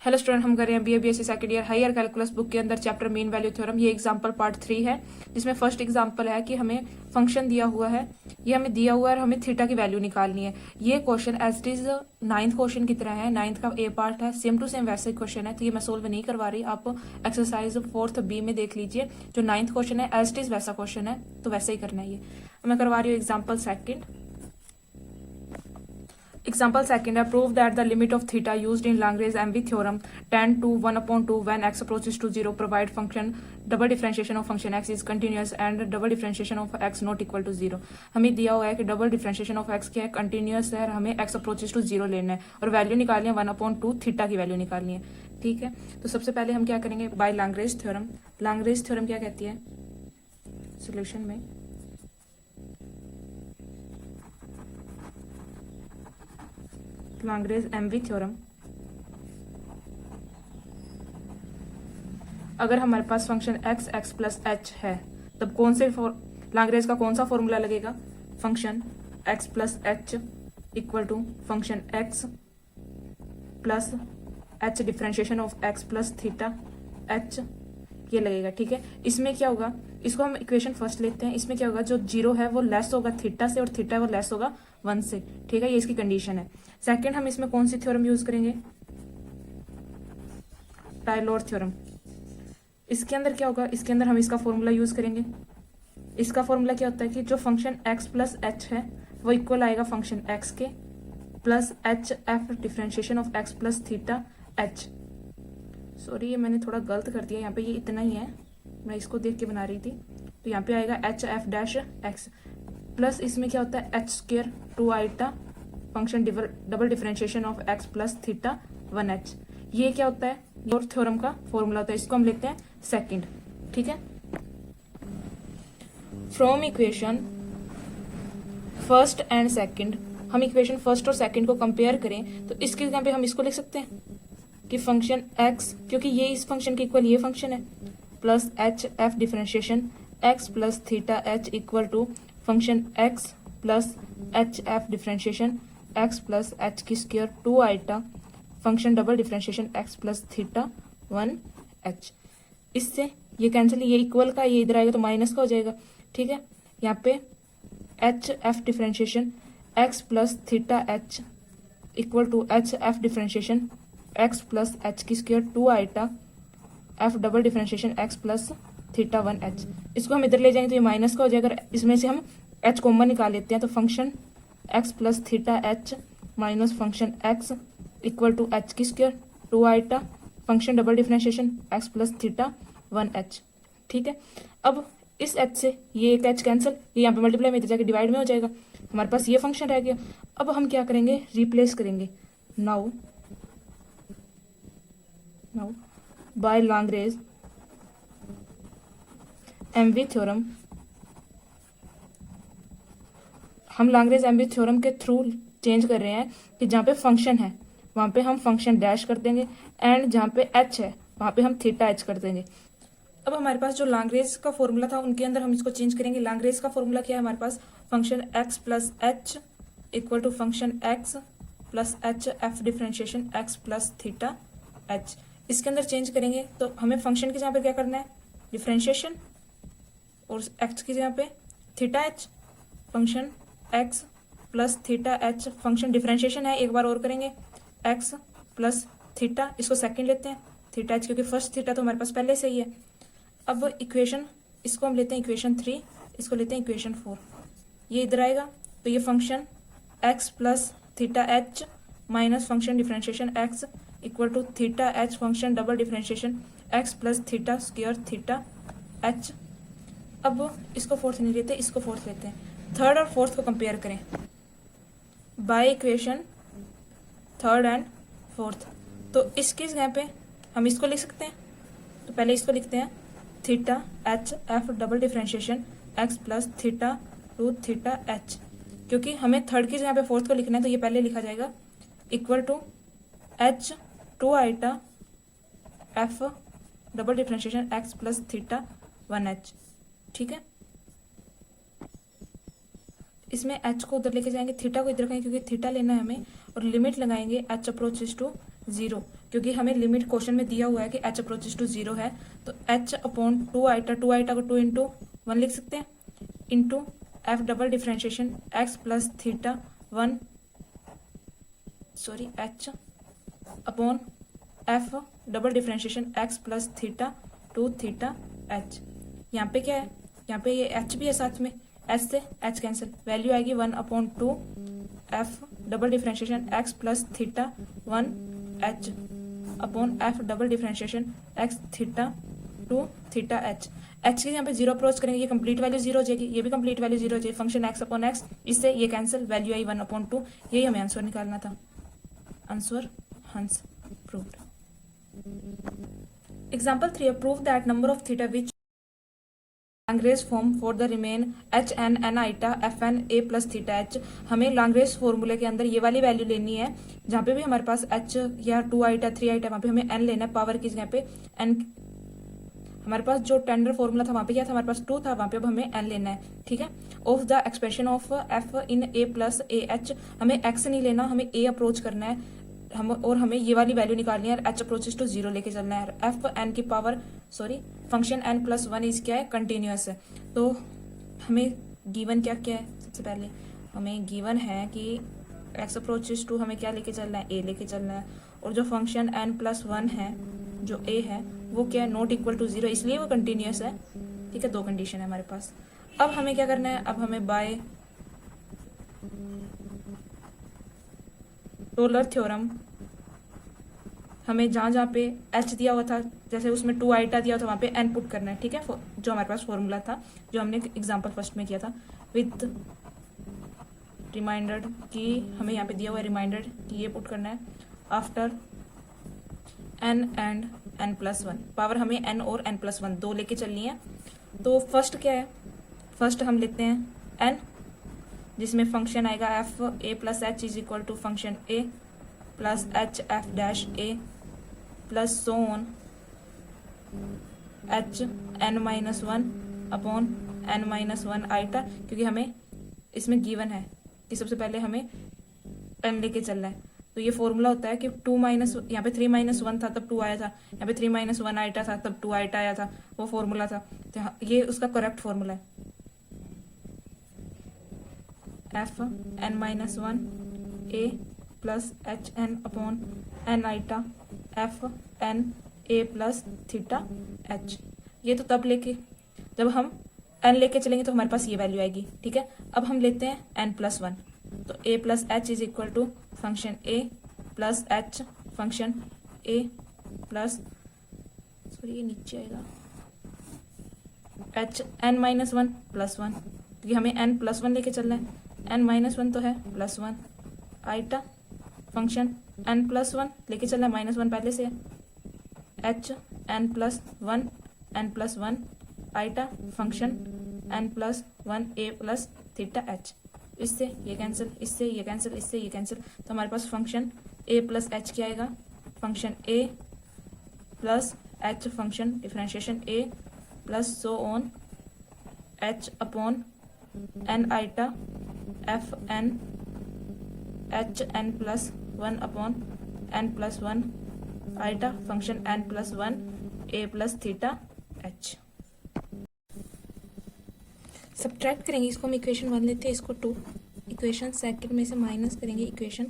Hello student, हम कर रहे हैं BA BSc second year higher calculus book के अंदर चैप्टर मीन वैल्यू थ्योरम। ये एग्जांपल पार्ट 3 है, जिसमें फर्स्ट एग्जांपल है कि हमें फंक्शन दिया हुआ है, ये हमें दिया हुआ है और हमें थीटा की वैल्यू निकालनी है। ये question as it is 9th question की तरह है, 9th का ए पार्ट है, सेम टू सेम वैसे क्वेश्चन है। तो ये मैं सोल्व नहीं करवा रही, आप एक्सरसाइज 4th बी में देख लीजिए। जो 9th क्वेश्चन है एज इट इज वैसा क्वेश्चन है, तो वैसे ही करना है। ये मैं करवा रही हूँ example second. Example second, prove that the limit of theta used in Lagrange-MV theorem tend to 1/2 when x approaches to 0 provide function double differentiation of function x is continuous and double differentiation of x not equal to 0। हमें दिया हुआ है कि double differentiation of x क्या है, continuous है, हमें x approaches to 0 लेना है और वैल्यू निकालनी है 1/2 थीटा की वैल्यू निकालनी है। ठीक है, तो सबसे पहले हम क्या करेंगे, by Lagrange theorem. Lagrange theorem क्या कहती है सोल्यूशन में, लैग्रेंज-MV थ्योरम। अगर हमारे पास फंक्शन x प्लस h है, तब कौन से लैग्रेंज का कौन सा फॉर्मूला लगेगा, function x plus h equal to function x plus h differentiation of x plus theta h, ये लगेगा। ठीक है, इसमें क्या होगा, इसको हम इक्वेशन फर्स्ट लेते हैं। इसमें क्या होगा, जो 0 है वो लेस होगा थीटा से और थीटा वो लेस होगा 1 से। ठीक है, ये इसकी कंडीशन है। सेकंड, हम इसमें कौन सी थ्योरम यूज करेंगे, टायलर थ्योरम। इसके अंदर क्या होगा, इसके अंदर हम इसका फॉर्मूला यूज करेंगे। इसका फॉर्मूला क्या होता है कि जो फंक्शन x प्लस h है वो इक्वल आएगा फंक्शन x के plus h f differentiation of x plus theta h। Sorry, ये मैंने थोड़ा गलत कर दिया, यहाँ पे ये इतना ही है, मैं इसको देख के बना रही थी। तो यहाँ पे आएगा H F dash x plus इसमें क्या होता है H square 2 eta function double differentiation of X plus theta 1h। ये क्या होता है, योर थ्योरम का फॉर्मूला होता है। इसको हम लेते हैं सेकंड। ठीक है, from equation first and second, हम इक्वेशन फर्स्ट और सेकंड को कंपेयर करें तो इसके जगह पे हम इसको लिख सकते हैं कि फंक्शन x, क्योंकि ये इस फंक्शन के इक्वल ये फंक्शन है, plus H F differentiation x plus theta h equal to function x plus H F differentiation x plus h की square 2 eta function double differentiation x plus theta 1h। इससे ये cancel, ये equal का ये इधर आएगा तो माइनस का हो जाएगा। ठीक है, यहाँ पे H F differentiation x plus theta h equal to H F differentiation x plus h की square 2 eta f double differentiation x plus theta 1h। इसको हम इधर ले जाएंगे तो ये माइनस का हो जाएगा। इसमें से हम h कॉमन निकाल लेते हैं तो function x plus theta h minus function x equal to h की square 2 eta function double differentiation x plus theta 1h। ठीक है, अब इस h से ये एक h कैंसिल, ये यहाँ पे मल्टीप्लाई में जाके डिवाइड में हो जाएगा, हमारे पास ये फंक्शन रह गया। अब हम क्या करेंगे, रिप्लेस करेंगे। Now by Lagrange MV theorem, हम लैग्रेंज MV थ्योरम के थ्रू चेंज कर रहे हैं कि जहाँ पे फंक्शन है वहाँ पे हम फंक्शन डैश कर देंगे एंड जहाँ पे h है वहाँ पे हम थीटा h कर देंगे। अब हमारे पास जो लैग्रेंज का फॉर्मूला था उनके अंदर हम इसको चेंज करेंगे। लैग्रेंज का फॉर्मूला क्या है हमारे पास, function x plus h equal to function x plus h f differentiation x plus theta h। इसके अंदर चेंज करेंगे तो हमें फंक्शन की जगह पे क्या करना है, डिफरेंशिएशन, और x की जगह पे theta h, function x plus theta h function differentiation है, एक बार और करेंगे x प्लस थीटा, इसको सेकंड लेते हैं थीटा h, क्योंकि फर्स्ट थीटा तो हमारे पास पहले से ही है। अब इक्वेशन, इसको हम लेते हैं इक्वेशन 3, इसको लेते हैं इक्वेशन 4, ये इधर आएगा तो ये function x plus theta h minus function differentiation x equal to theta h function double differentiation x plus theta square theta h। अब इसको फोर्थ नहीं लेते, इसको फोर्थ लेते हैं। थर्ड और फोर्थ को कंपेयर करें by equation third and fourth, तो इसकी जगह पे हम इसको लिख सकते हैं। तो पहले इसको लिखते हैं theta h F double differentiation x plus theta two theta h, क्योंकि हमें थर्ड की जगह पे फोर्थ को लिखना है तो ये पहले लिखा जाएगा equal to h 2 eta f double differentiation x plus theta 1h। ठीक है, इसमें h को उधर लेके जाएंगे, थीटा को इधर रखेंगे क्योंकि थीटा लेना है हमें, और लिमिट लगाएंगे h अप्रोचेस टू 0, क्योंकि हमें लिमिट क्वेश्चन में दिया हुआ है कि h अप्रोचेस टू 0 है, तो h अपॉन 2 आइटा, 2 आइटा को 2 इंटू 1 लिख सकते हैं, into f double differentiation x plus theta 1 sorry h upon f double differentiation x plus theta 2 theta h। यहाँ पे क्या है, यहाँ पे ये h भी है साथ में, h से h कैंसिल, वैल्यू आएगी 1 upon 2 f double differentiation x plus theta 1 h upon f double differentiation x theta 2 theta h। h के यहाँ पे 0 अप्रोच करेंगे, ये कंप्लीट वैल्यू 0 हो जाएगी, ये भी कंप्लीट वैल्यू 0 हो जाएगी, फंक्शन x अपॉन x, इससे ये कैंसिल, वैल्यू आई 1 अपॉन 2। यही हमें आंसर निकालना था। Answer hence proved. Example 3, prove that number of theta which Lagrange form for the remainder H N N eta F N A plus theta H. हमें Lagrange फॉर्मूले के अंदर ये वाली वैल्यू लेनी है, जहाँ पे भी हमारे पास एच या 2 आइटा 3 आइटा, वहाँ पे हमें एन लेना है, पावर की जगह पे एन। हमारे पास जो टेंडर फॉर्मूला था वहाँ पे क्या था, हमारे पास 2 था, वहाँ पे अब हमें एन लेना है, ठीक है। Of the expression of F in A plus A H, हमें एक्स नहीं लेना, हमें ए अप्रोच करना है हम, और हमें ये वाली वैल्यू निकालनी है, एच अप्रोचेस टू 0 लेके चलना है। एफ एन की power sorry function N plus 1 इस क्या है, कंटिन्यूअस है। तो हमें गिवन क्या क्या है, सबसे पहले हमें गिवन है कि एक्स अप्रोचेस टू हमें क्या लेके चलना है, ए लेके चलना है, और जो फंक्शन एन प्लस 1 है जो ए है वो क्या है, नॉट इक्वल टू 0, इसलिए वो कंटिन्यूअस है, ठीक है। 2 कंडीशन है हमारे पास। अब हमें क्या करना है, अब हमें बाय टेलर थ्योरम हमें जहाँ जहाँ पे एच दिया हुआ था, जैसे उसमें 2 आइटा दिया था वहाँ पे एन पुट करना है, ठीक है। जो हमारे पास फॉर्मूला था, जो हमने एग्जांपल फर्स्ट में किया था, विद रिमाइंडर कि हमें यहाँ पे दिया हुआ है रिमाइंडर कि ये पुट करना है after N and N plus 1, power हमें एन और एन प्लस 1 2 लेके चलनी है। तो फर्स्ट क्या है, फर्स्ट हम लेते हैं एन, जिसमें फंक्शन आएगा F A plus H is equal to function A plus H F dash A plus so on H N minus 1 upon N minus 1 eta, क्योंकि हमें इसमें गिवन है कि सबसे पहले हमें एन लेके चलना है। तो ये फॉर्मूला होता है कि 2 माइनस, यहाँ पे 3 माइनस 1 था तब 2 आया था, यहाँ पे 3 माइनस 1 आइटा था तब 2 आइटा आया था, वो फॉर्मूला था। तो ये उसका करेक्ट फॉर्मूला है, F N minus 1 A plus H N upon N eta F N A plus theta H. ये तो तब लेके, जब हम एन लेके चलेंगे तो हमारे पास ये वैल्यू आएगी, ठीक है। अब हम लेते हैं एन प्लस 1, तो a plus H is equal to function A plus H function A plus sorry ये नीचे आएगा एच एन माइनस 1 प्लस 1, क्योंकि हमें एन प्लस 1 लेके चलना है, एन माइनस 1 तो है plus 1 eta function N plus 1 लेके चलना है, माइनस 1 पहले से है, H N plus 1 eta function N plus 1 ए प्लस थीटा एच। इससे ये कैंसिल, इससे ये कैंसिल, इससे ये कैंसिल, तो हमारे पास फंक्शन ए प्लस एच क्या आएगा, function A plus H function differentiation A plus so on H upon N eta F N H N plus 1 upon N plus 1 eta function N plus 1 A plus theta H. Subtract करेंगे इसको, हम equation 1 लेते हैं, इसको 2, equation second में से minus करेंगे equation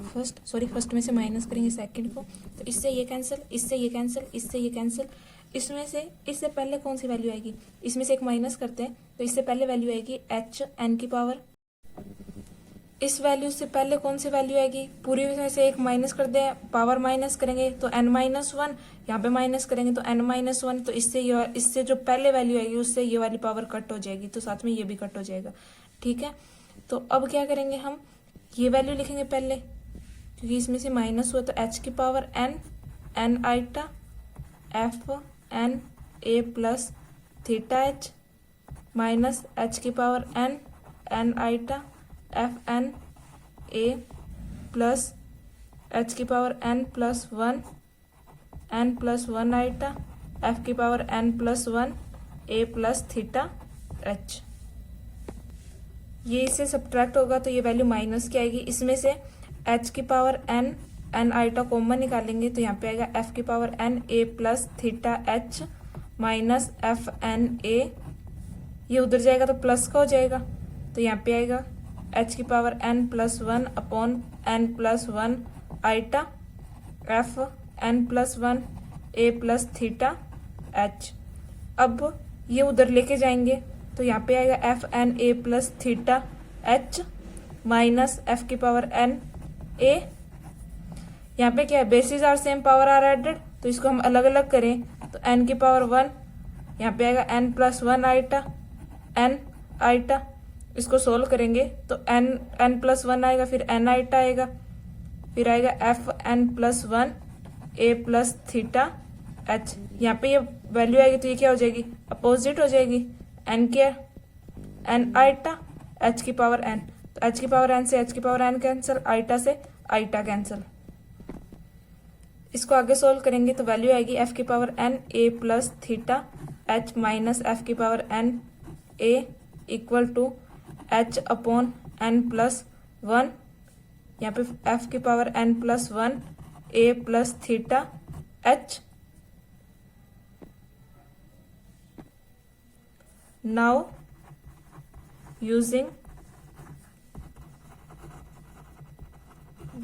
first में से माइनस करेंगे सेकंड को, तो इससे ये कैंसिल, इससे ये कैंसिल, इससे ये कैंसिल, इसमें से इससे पहले कौन सी वैल्यू आएगी, इसमें से एक माइनस करते हैं, तो इससे पहले वैल्यू आएगी एच एन की पावर, इस वैल्यू से पहले कौन सी वैल्यू आएगी, पूरी में से एक माइनस कर दे, पावर माइनस करेंगे तो एन माइनस 1, यहाँ पे माइनस करेंगे तो एन माइनस 1, तो इससे जो पहले वैल्यू आएगी उससे ये वाली पावर कट हो जाएगी, तो साथ में ये भी कट हो जाएगा, ठीक है। तो अब क्या करेंगे, हम ये वैल्यू लिखेंगे पहले, क्योंकि इसमें से माइनस हुआ, तो एच की power N N eta F N A plus theta H minus h की power N N eta F N A plus h की power N plus 1 eta f की पावर एन प्लस 1 ए plus theta H. ये इससे subtract होगा तो ये value minus की आएगी, इसमें से एच की power N N eta common निकालेंगे तो यहाँ पे आएगा एफ की power N A plus theta H minus F N A, ये उधर जाएगा तो प्लस का हो जाएगा, तो यहाँ पे आएगा एच की power N plus one upon N plus one eta f N plus one ए प्लस थीटा एच। अब ये उधर लेके जाएंगे तो यहाँ पे आएगा f N A plus theta H minus f की पावर एन ए। यहाँ पे क्या है, bases are same power are added, तो इसको हम अलग अलग करें तो एन की पावर वन, यहाँ पे आएगा एन प्लस वन आईटा एन आईटा, इसको सोल्व करेंगे तो एन प्लस वन आएगा, फिर एन आईटा आएगा, फिर आएगा एफ एन प्लस वन ए प्लस थीटा एच। यहाँ पे ये वैल्यू आएगी तो ये क्या हो जाएगी, अपोजिट हो जाएगी, एन क्या एन आईटा एच की पावर एन, तो एच की पावर एन से एच की पावर एन कैंसिल, आईटा से आईटा कैंसिल। इसको आगे सोल्व करेंगे तो वैल्यू आएगी एफ की power N A plus theta H minus f की power N a equal to h upon N plus one, यहाँ पे एफ की पावर एन प्लस वन ए plus theta h. Now using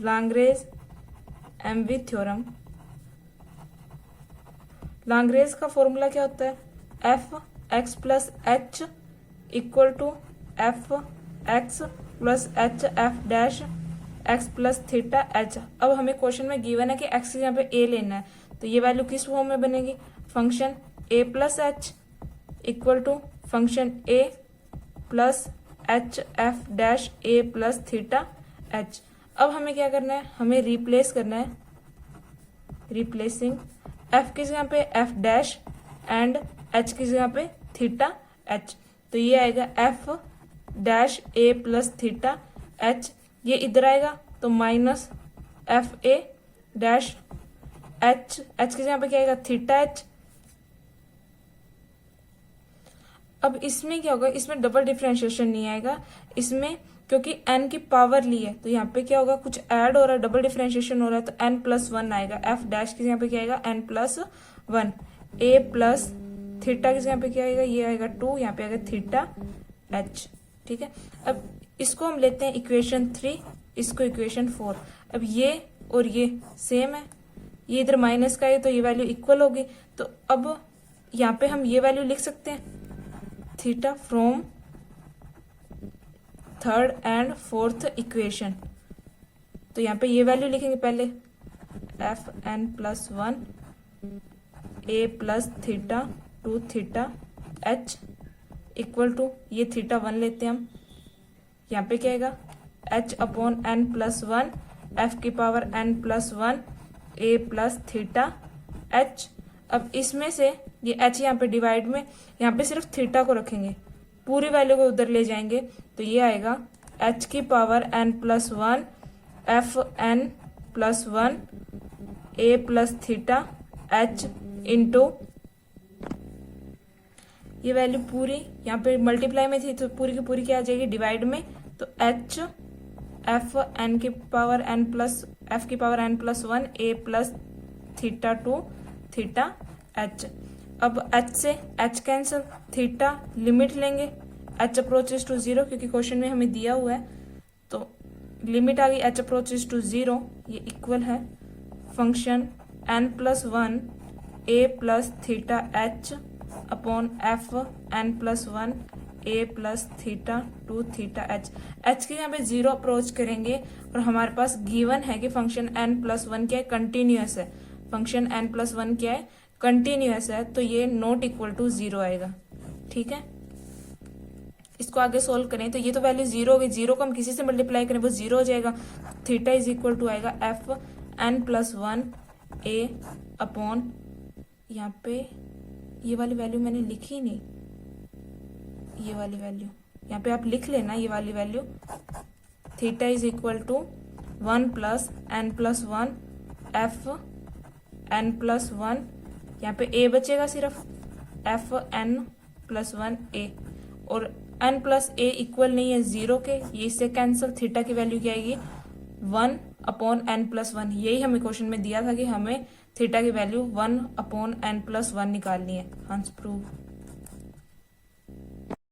Lagrange MV theorem, Lagrange का formula क्या होता है, f x plus H equal to f x plus H F dash x plus theta H. अब हमें question में given है कि x यहाँ पे ए लेना है, तो ये वैल्यू किस फॉर्म में बनेगी, function A plus H equal to function A plus H F dash A plus theta H. अब हमें क्या करना है, हमें रिप्लेस करना है, रिप्लेसिंग एफ की जगह पे एफ डैश एंड एच की जगह पे थीटा एच, तो ये आएगा F dash A plus theta H, ये इधर आएगा तो minus F A dash H, H की जगह पे क्या आएगा थीटा एच। अब इसमें क्या होगा, इसमें डबल डिफरेंशिएशन नहीं आएगा इसमें, क्योंकि n की पावर ली है तो यहाँ पे क्या होगा, कुछ ऐड हो रहा है, डबल डिफरेंशिएशन हो रहा है तो n प्लस वन आएगा, एफ डैश की जगह पे क्या आएगा n प्लस वन, ए प्लस थीटा की जगह पे क्या आएगा, ये आएगा टू, यहाँ पे आएगा थीटा एच। ठीक है, अब इसको हम लेते हैं इक्वेशन 3, इसको इक्वेशन 4। अब ये और ये सेम है, ये इधर माइनस का है तो ये वैल्यू इक्वल होगी, तो अब यहाँ पे हम ये वैल्यू लिख सकते हैं theta from third and fourth equation, तो यहाँ पे ये वैल्यू लिखेंगे पहले F N plus one A plus theta two theta H equal to, ये थीटा वन लेते हैं हम, यहाँ पे क्या आएगा H upon N plus one F की पावर एन प्लस वन ए प्लस थीटा एच। अब इसमें से ये एच यहाँ पे डिवाइड में, यहाँ पे सिर्फ थीटा को रखेंगे, पूरी वैल्यू को उधर ले जाएंगे तो ये आएगा एच की power N plus one F N plus one ए प्लस थीटा एच इंटू, ये वैल्यू पूरी यहाँ पे मल्टीप्लाई में थी तो पूरी की पूरी क्या आ जाएगी डिवाइड में, तो एच एफ एन की पावर एन प्लस एफ की पावर एन प्लस वन ए plus theta two theta H. अब h से h कैंसिल, थीटा लिमिट लेंगे, h अप्रोचेस टू जीरो, क्योंकि क्वेश्चन में हमें दिया हुआ है तो लिमिट आ गई h अप्रोचेस टू जीरो, ये इक्वल है फंक्शन n प्लस वन ए plus theta h upon f N plus one ए plus theta two theta h. H के यहाँ पे जीरो अप्रोच करेंगे और हमारे पास गिवन है कि फंक्शन n प्लस वन क्या है, कंटिन्यूअस है, फंक्शन n प्लस वन क्या है, कंटिन्यूअस है, तो ये नॉट इक्वल टू जीरो आएगा। ठीक है, इसको आगे सोल्व करें तो ये तो वैल्यू जीरो होगी, जीरो को हम किसी से मल्टीप्लाई करें वो जीरो हो जाएगा, थीटा इज इक्वल टू आएगा एफ एन प्लस वन ए अपॉन, यहाँ पे ये वाली वैल्यू मैंने लिखी नहीं, ये वाली वैल्यू यहाँ पे आप लिख लेना, ये वाली value theta is equal to one plus N plus one F N plus one, यहाँ पे ए बचेगा सिर्फ F N plus one A, और एन प्लस ए इक्वल नहीं है जीरो के, ये इससे कैंसिल, थीटा की वैल्यू क्या आएगी one upon N plus one, यही हमें क्वेश्चन में दिया था कि हमें थीटा की value 1 upon N plus one निकालनी है। हंस प्रूव।